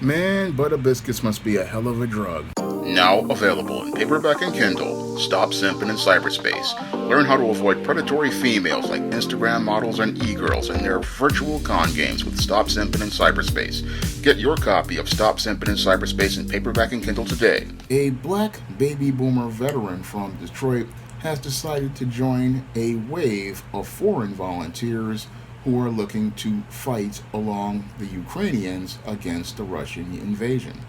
Man, Butta Biscuits must be a hell of a drug. Now available in paperback and Kindle. Stop simping in cyberspace. Learn how to avoid predatory females like Instagram models and e-girls in their virtual con games with Stop Simping in Cyberspace. Get your copy of Stop Simping in Cyberspace in paperback and Kindle today. A black baby boomer veteran from Detroit has decided to join a wave of foreign volunteers who are looking to fight along the Ukrainians against the Russian invasion.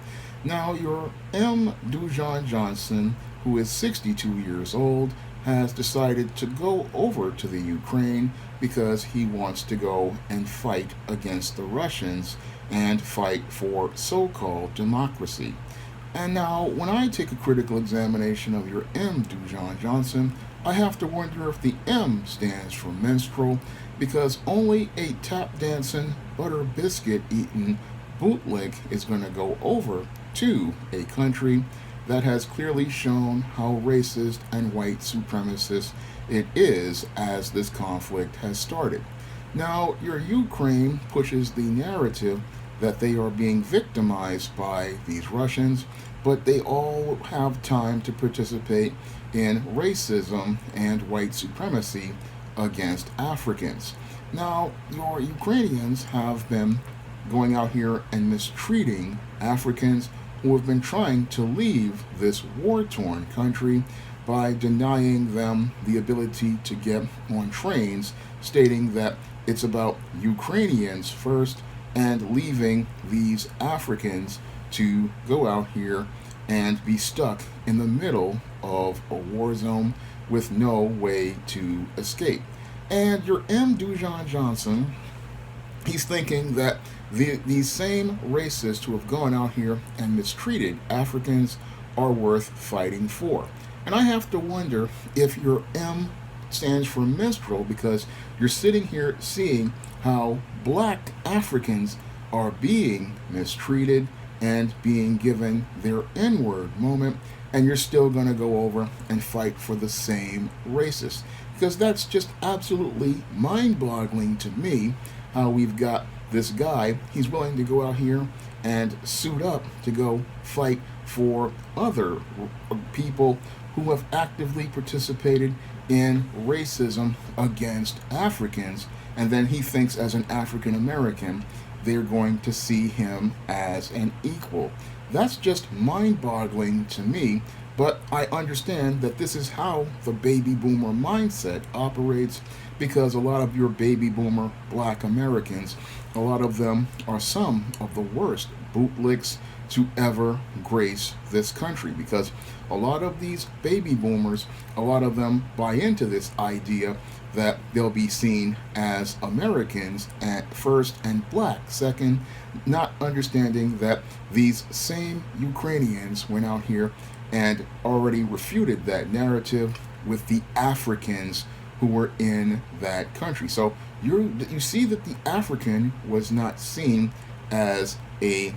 Now, your M. Dujan Johnson, who is 62 years old, has decided to go over to the Ukraine because he wants to go and fight against the Russians and fight for so-called democracy. And now, when I take a critical examination of your M. Dujan Johnson, I have to wonder if the M stands for minstrel, because only a tap dancing, butter biscuit eating Bootlick is going to go over to a country that has clearly shown how racist and white supremacist it is as this conflict has started. Now, your Ukraine pushes the narrative that they are being victimized by these Russians, but they all have time to participate in racism and white supremacy against Africans. Now, your Ukrainians have been going out here and mistreating Africans who have been trying to leave this war-torn country by denying them the ability to get on trains, stating that it's about Ukrainians first and leaving these Africans to go out here and be stuck in the middle of a war zone with no way to escape. And your M. Dujan Johnson, he's thinking that these same racists who have gone out here and mistreated Africans are worth fighting for. And I have to wonder if your M stands for minstrel, because you're sitting here seeing how black Africans are being mistreated and being given their N-word moment, and you're still going to go over and fight for the same racists. Because that's just absolutely mind-boggling to me, how we've got this guy, he's willing to go out here and suit up to go fight for other people who have actively participated in racism against Africans, and then he thinks as an African American they're going to see him as an equal. That's just mind-boggling to me, but I understand that this is how the baby boomer mindset operates, because a lot of your baby boomer black Americans, a lot of them are some of the worst bootlicks to ever grace this country, because a lot of these baby boomers, a lot of them buy into this idea that they'll be seen as Americans at first and black second, not understanding that these same Ukrainians went out here and already refuted that narrative with the Africans who were in that country. So you see that the African was not seen as a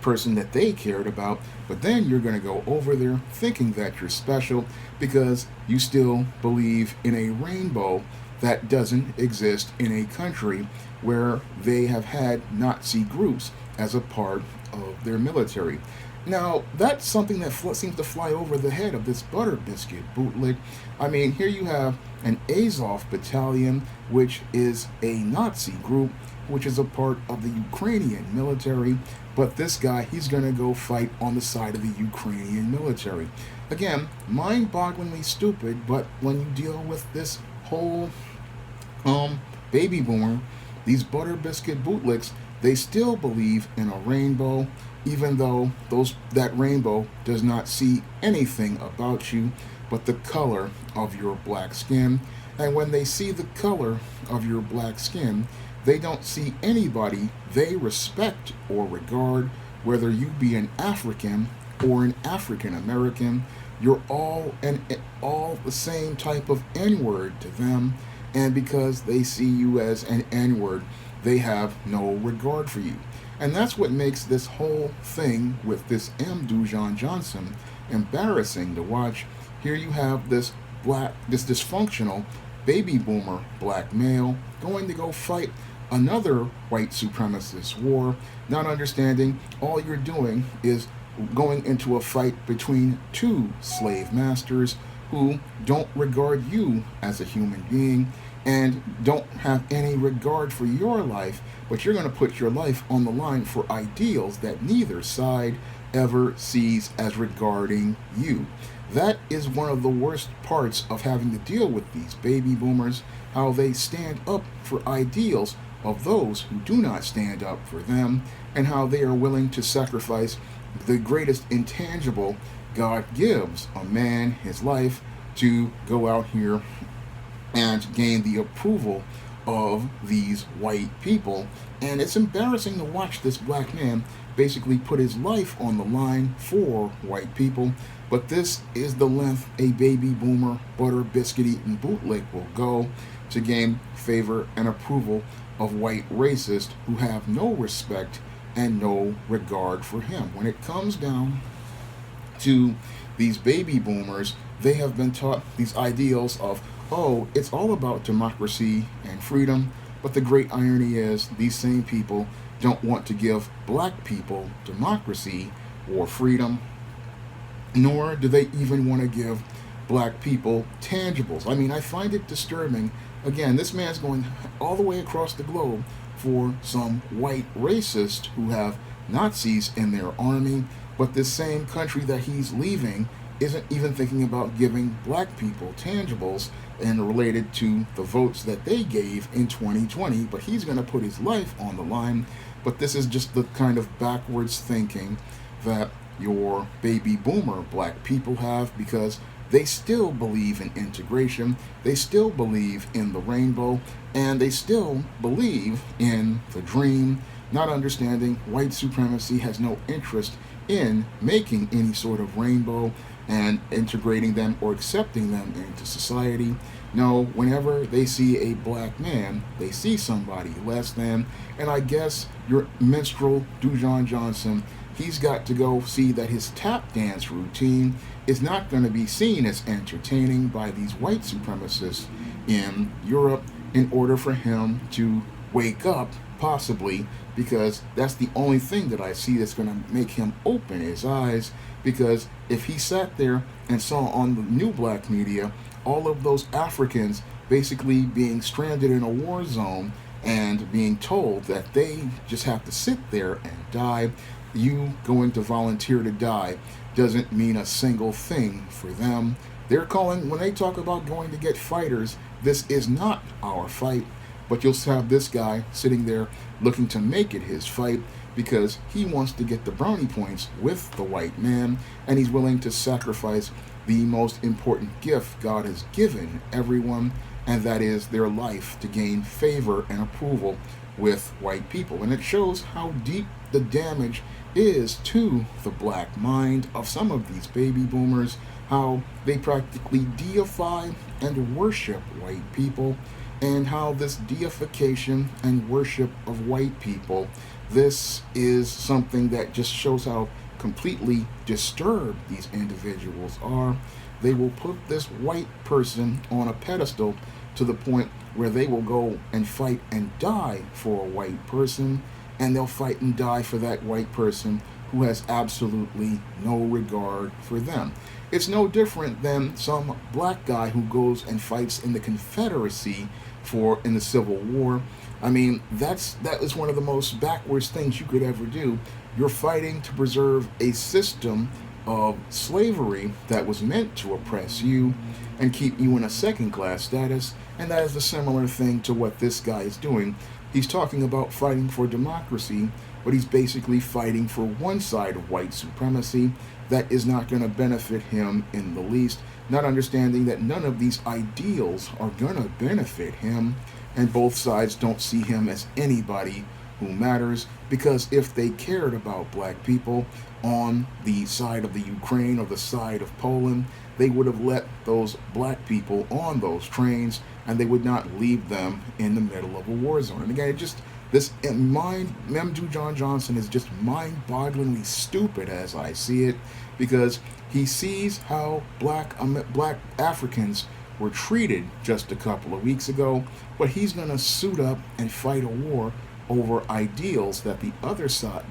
person that they cared about, but then you're going to go over there thinking that you're special because you still believe in a rainbow that doesn't exist in a country where they have had Nazi groups as a part of their military. Now, that's something that seems to fly over the head of this butter biscuit bootleg. I mean, here you have an Azov battalion, which is a Nazi group, which is a part of the Ukrainian military, but this guy, he's going to go fight on the side of the Ukrainian military. Again, mind-bogglingly stupid, but when you deal with this whole baby boomer, these butter biscuit bootlicks, they still believe in a rainbow, even though that rainbow does not see anything about you but the color of your black skin. And when they see the color of your black skin, they don't see anybody they respect or regard, whether you be an African or an African American. You're all the same type of N-word to them, and because they see you as an N-word, they have no regard for you. And that's what makes this whole thing with this M. Dujan Johnson embarrassing to watch. Here you have this dysfunctional baby boomer black male going to go fight another white supremacist war, not understanding all you're doing is going into a fight between two slave masters who don't regard you as a human being and don't have any regard for your life, but you're going to put your life on the line for ideals that neither side ever sees as regarding you. That is one of the worst parts of having to deal with these baby boomers, how they stand up for ideals of those who do not stand up for them, and how they are willing to sacrifice the greatest intangible God gives a man, his life, to go out here and gain the approval of these white people. And it's embarrassing to watch this black man basically put his life on the line for white people. But this is the length a baby boomer, butter, biscuit eating bootlick will go to gain favor and approval of white racists who have no respect and no regard for him. When it comes down to these baby boomers, they have been taught these ideals of, oh, it's all about democracy and freedom, but the great irony is these same people don't want to give black people democracy or freedom, nor do they even want to give black people tangibles. I mean, I find it disturbing. Again, this man's going all the way across the globe for some white racists who have Nazis in their army, but this same country that he's leaving isn't even thinking about giving black people tangibles and related to the votes that they gave in 2020, but he's going to put his life on the line. But this is just the kind of backwards thinking that your baby boomer black people have, because they still believe in integration, they still believe in the rainbow, and they still believe in the dream, not understanding white supremacy has no interest in making any sort of rainbow and integrating them or accepting them into society. No, whenever they see a black man, they see somebody less than. And I guess your minstrel, Dujon Johnson, he's got to go see that his tap dance routine is not going to be seen as entertaining by these white supremacists in Europe in order for him to wake up, possibly, because that's the only thing that I see that's going to make him open his eyes. Because if he sat there and saw on the new black media all of those Africans basically being stranded in a war zone and being told that they just have to sit there and die, you going to volunteer to die doesn't mean a single thing for them. They're calling, when they talk about going to get fighters, this is not our fight. But you'll have this guy sitting there looking to make it his fight because he wants to get the brownie points with the white man, and he's willing to sacrifice the most important gift God has given everyone, and that is their life, to gain favor and approval with white people. And it shows how deep the damage is to the black mind of some of these baby boomers, how they practically deify and worship white people, and how this deification and worship of white people, this is something that just shows how completely disturbed these individuals are. They will put this white person on a pedestal to the point where they will go and fight and die for a white person, and they'll fight and die for that white person who has absolutely no regard for them. It's no different than some black guy who goes and fights in the Confederacy in the Civil War. I mean, that is one of the most backwards things you could ever do. You're fighting to preserve a system of slavery that was meant to oppress you and keep you in a second-class status, and that is a similar thing to what this guy is doing. He's talking about fighting for democracy, but he's basically fighting for one side of white supremacy that is not going to benefit him in the least, not understanding that none of these ideals are going to benefit him, and both sides don't see him as anybody who matters, because if they cared about black people on the side of the Ukraine or the side of Poland, they would have let those black people on those trains, and they would not leave them in the middle of a war zone. And again, Dujon Johnson is just mind-bogglingly stupid as I see it, because he sees how black Africans were treated just a couple of weeks ago, but he's going to suit up and fight a war over ideals that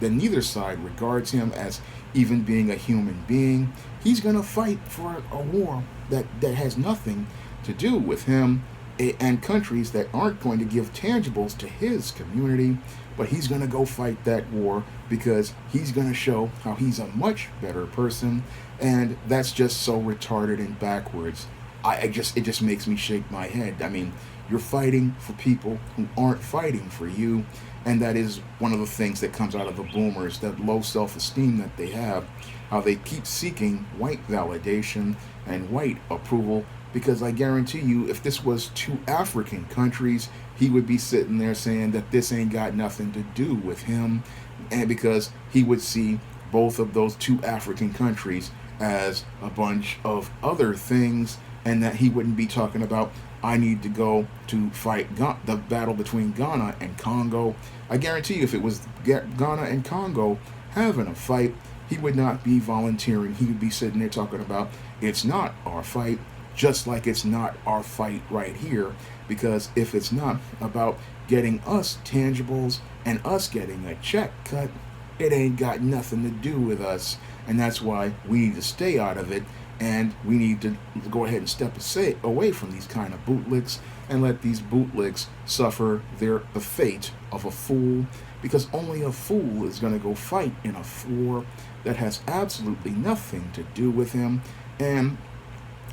neither side regards him as even being a human being. He's going to fight for a war that has nothing to do with him and countries that aren't going to give tangibles to his community, but he's going to go fight that war because he's going to show how he's a much better person, and that's just so retarded and backwards. It just makes me shake my head. I mean, you're fighting for people who aren't fighting for you, and that is one of the things that comes out of the boomers, that low self-esteem that they have, how they keep seeking white validation and white approval, because I guarantee you, if this was two African countries, he would be sitting there saying that this ain't got nothing to do with him, and because he would see both of those two African countries as a bunch of other things, and that he wouldn't be talking about, I need to go to fight the battle between Ghana and Congo. I guarantee you, if it was Ghana and Congo having a fight, he would not be volunteering. He would be sitting there talking about, it's not our fight, just like it's not our fight right here, because if it's not about getting us tangibles and us getting a check cut, it ain't got nothing to do with us, and that's why we need to stay out of it, and we need to go ahead and step away from these kind of bootlicks and let these bootlicks suffer the fate of a fool, because only a fool is going to go fight in a war that has absolutely nothing to do with him, and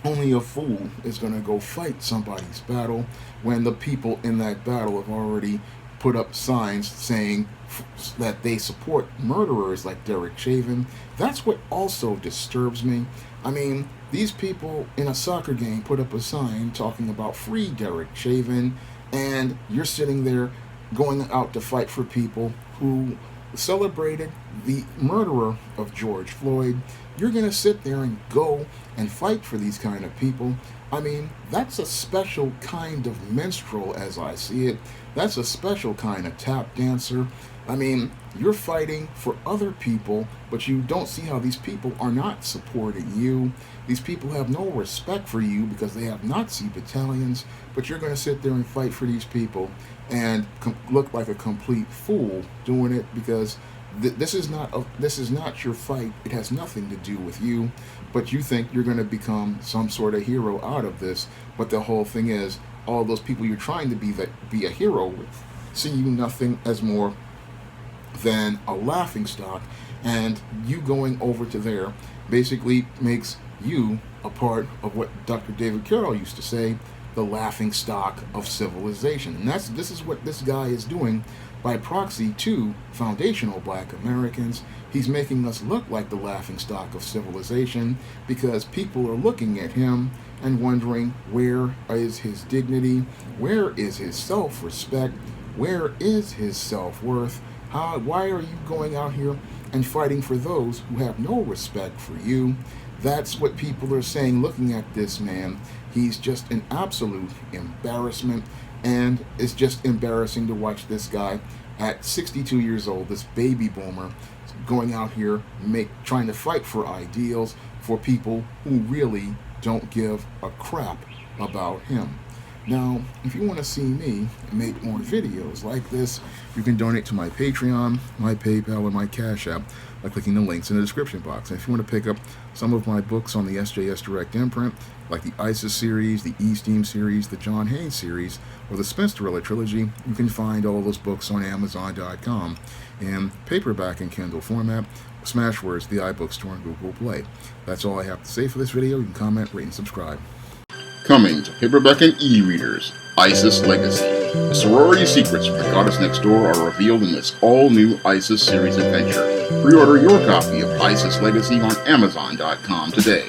only a fool is going to go fight somebody's battle when the people in that battle have already put up signs saying that they support murderers like Derek Chauvin. That's what also disturbs me. I mean, these people in a soccer game put up a sign talking about free Derek Chauvin, and you're sitting there going out to fight for people who celebrated the murderer of George Floyd. You're going to sit there and go and fight for these kind of people. I mean, that's a special kind of minstrel, as I see it. That's a special kind of tap dancer. I mean, you're fighting for other people, but you don't see how these people are not supporting you. These people have no respect for you because they have Nazi battalions, but you're going to sit there and fight for these people and look like a complete fool doing it, because this is not your fight. It has nothing to do with you, but you think you're going to become some sort of hero out of this. But the whole thing is, all those people you're trying to be a hero with see you nothing as more than a laughing stock, and you going over to there basically makes you a part of what Dr. David Carroll used to say, the laughing stock of civilization. And this is what this guy is doing by proxy to foundational black Americans. He's making us look like the laughing stock of civilization, because people are looking at him and wondering, where is his dignity? Where is his self-respect? Where is his self-worth? Why are you going out here and fighting for those who have no respect for you? That's what people are saying looking at this man. He's just an absolute embarrassment, and it's just embarrassing to watch this guy at 62 years old, this baby boomer, going out here trying to fight for ideals for people who really don't give a crap about him. Now, if you want to see me make more videos like this, you can donate to my Patreon, my PayPal, and my Cash App by clicking the links in the description box. And if you want to pick up some of my books on the SJS Direct imprint, like the ISIS series, the E-Steam series, the John Haynes series, or the Spinsterella trilogy, you can find all those books on Amazon.com in paperback and Kindle format, Smashwords, the iBookstore, and Google Play. That's all I have to say for this video. You can comment, rate, and subscribe. Coming to paperback and e-readers, ISIS Legacy. The sorority secrets from the goddess next door are revealed in this all-new ISIS series adventure. Pre-order your copy of ISIS Legacy on Amazon.com today.